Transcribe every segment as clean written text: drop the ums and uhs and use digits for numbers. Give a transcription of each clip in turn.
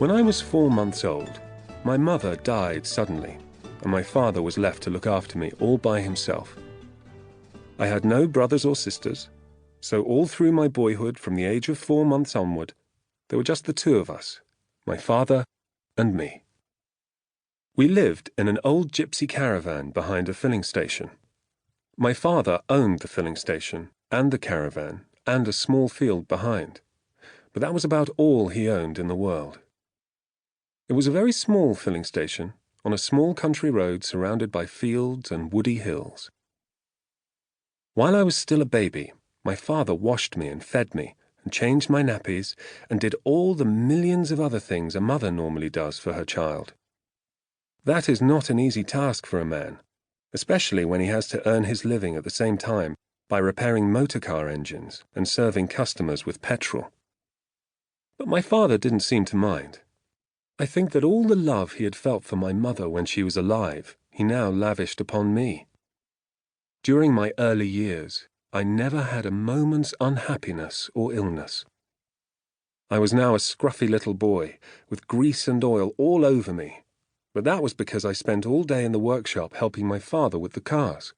When I was 4 months old, my mother died suddenly, and my father was left to look after me all by himself. I had no brothers or sisters, so all through my boyhood, from the age of 4 months onward, there were just the two of us, my father and me. We lived in an old gypsy caravan behind a filling station. My father owned the filling station and the caravan and a small field behind, but that was about all he owned in the world. It was a very small filling station on a small country road surrounded by fields and woody hills. While I was still a baby, my father washed me and fed me and changed my nappies and did all the millions of other things a mother normally does for her child. That is not an easy task for a man, especially when he has to earn his living at the same time by repairing motor car engines and serving customers with petrol. But my father didn't seem to mind. I think that all the love he had felt for my mother when she was alive, he now lavished upon me. During my early years, I never had a moment's unhappiness or illness. I was now a scruffy little boy, with grease and oil all over me, but that was because I spent all day in the workshop helping my father with the cars.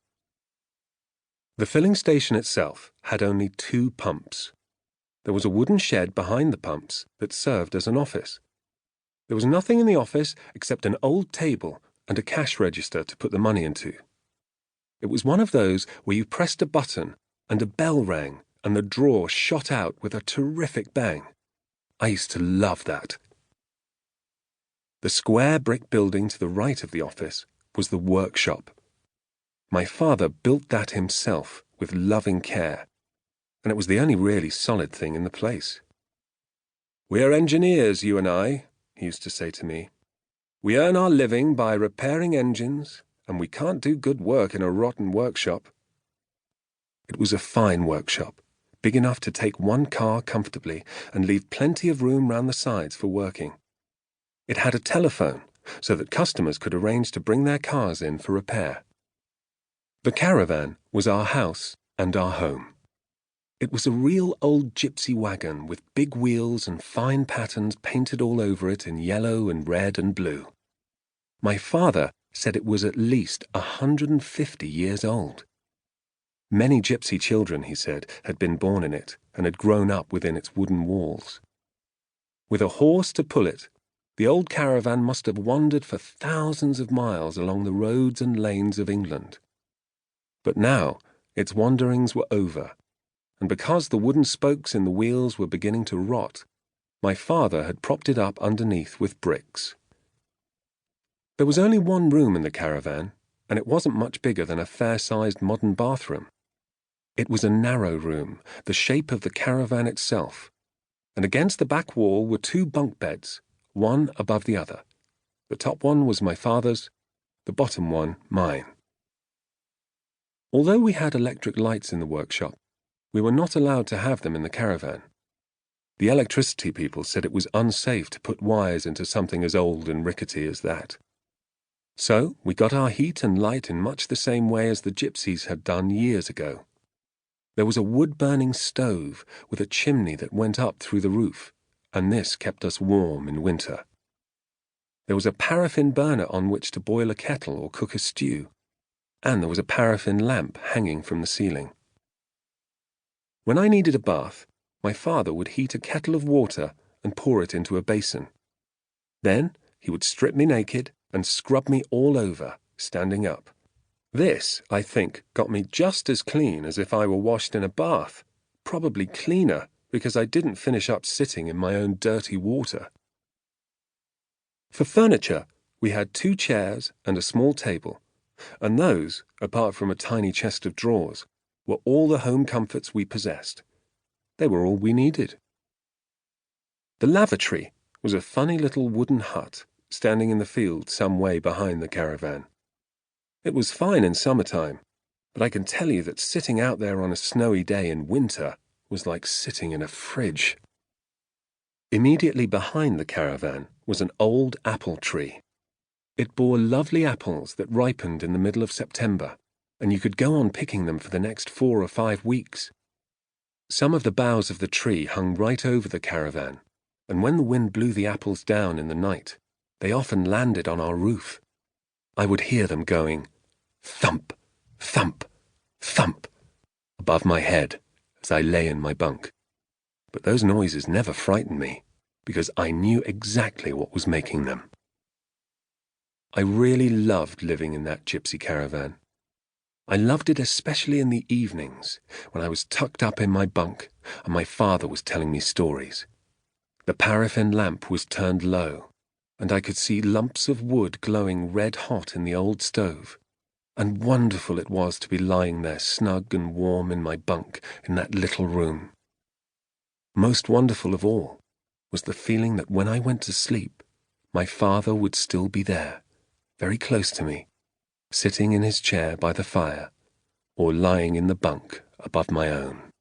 The filling station itself had only 2 pumps. There was a wooden shed behind the pumps that served as an office. There was nothing in the office except an old table and a cash register to put the money into. It was one of those where you pressed a button and a bell rang and the drawer shot out with a terrific bang. I used to love that. The square brick building to the right of the office was the workshop. My father built that himself with loving care, and it was the only really solid thing in the place. "We're engineers, you and I," he used to say to me. "We earn our living by repairing engines, and we can't do good work in a rotten workshop." It was a fine workshop, big enough to take 1 car comfortably and leave plenty of room round the sides for working. It had a telephone, so that customers could arrange to bring their cars in for repair. The caravan was our house and our home. It was a real old gypsy wagon with big wheels and fine patterns painted all over it in yellow and red and blue. My father said it was at least 150 years old. Many gypsy children, he said, had been born in it and had grown up within its wooden walls. With a horse to pull it, the old caravan must have wandered for thousands of miles along the roads and lanes of England. But now its wanderings were over, and because the wooden spokes in the wheels were beginning to rot, my father had propped it up underneath with bricks. There was only 1 room in the caravan, and it wasn't much bigger than a fair-sized modern bathroom. It was a narrow room, the shape of the caravan itself, and against the back wall were 2 bunk beds, one above the other. The top one was my father's, the bottom one mine. Although we had electric lights in the workshop, we were not allowed to have them in the caravan. The electricity people said it was unsafe to put wires into something as old and rickety as that. So we got our heat and light in much the same way as the gypsies had done years ago. There was a wood-burning stove with a chimney that went up through the roof, and this kept us warm in winter. There was a paraffin burner on which to boil a kettle or cook a stew, and there was a paraffin lamp hanging from the ceiling. When I needed a bath, my father would heat a kettle of water and pour it into a basin. Then he would strip me naked and scrub me all over, standing up. This, I think, got me just as clean as if I were washed in a bath, probably cleaner, because I didn't finish up sitting in my own dirty water. For furniture, we had 2 chairs and a small table, and those, apart from a tiny chest of drawers, were all the home comforts we possessed. They were all we needed. The lavatory was a funny little wooden hut standing in the field some way behind the caravan. It was fine in summertime, but I can tell you that sitting out there on a snowy day in winter was like sitting in a fridge. Immediately behind the caravan was an old apple tree. It bore lovely apples that ripened in the middle of September, and you could go on picking them for the next 4 or 5 weeks. Some of the boughs of the tree hung right over the caravan, and when the wind blew the apples down in the night, they often landed on our roof. I would hear them going thump, thump, thump above my head as I lay in my bunk. But those noises never frightened me, because I knew exactly what was making them. I really loved living in that gypsy caravan. I loved it especially in the evenings, when I was tucked up in my bunk and my father was telling me stories. The paraffin lamp was turned low, and I could see lumps of wood glowing red-hot in the old stove, and wonderful it was to be lying there snug and warm in my bunk in that little room. Most wonderful of all was the feeling that when I went to sleep, my father would still be there, very close to me, sitting in his chair by the fire, or lying in the bunk above my own.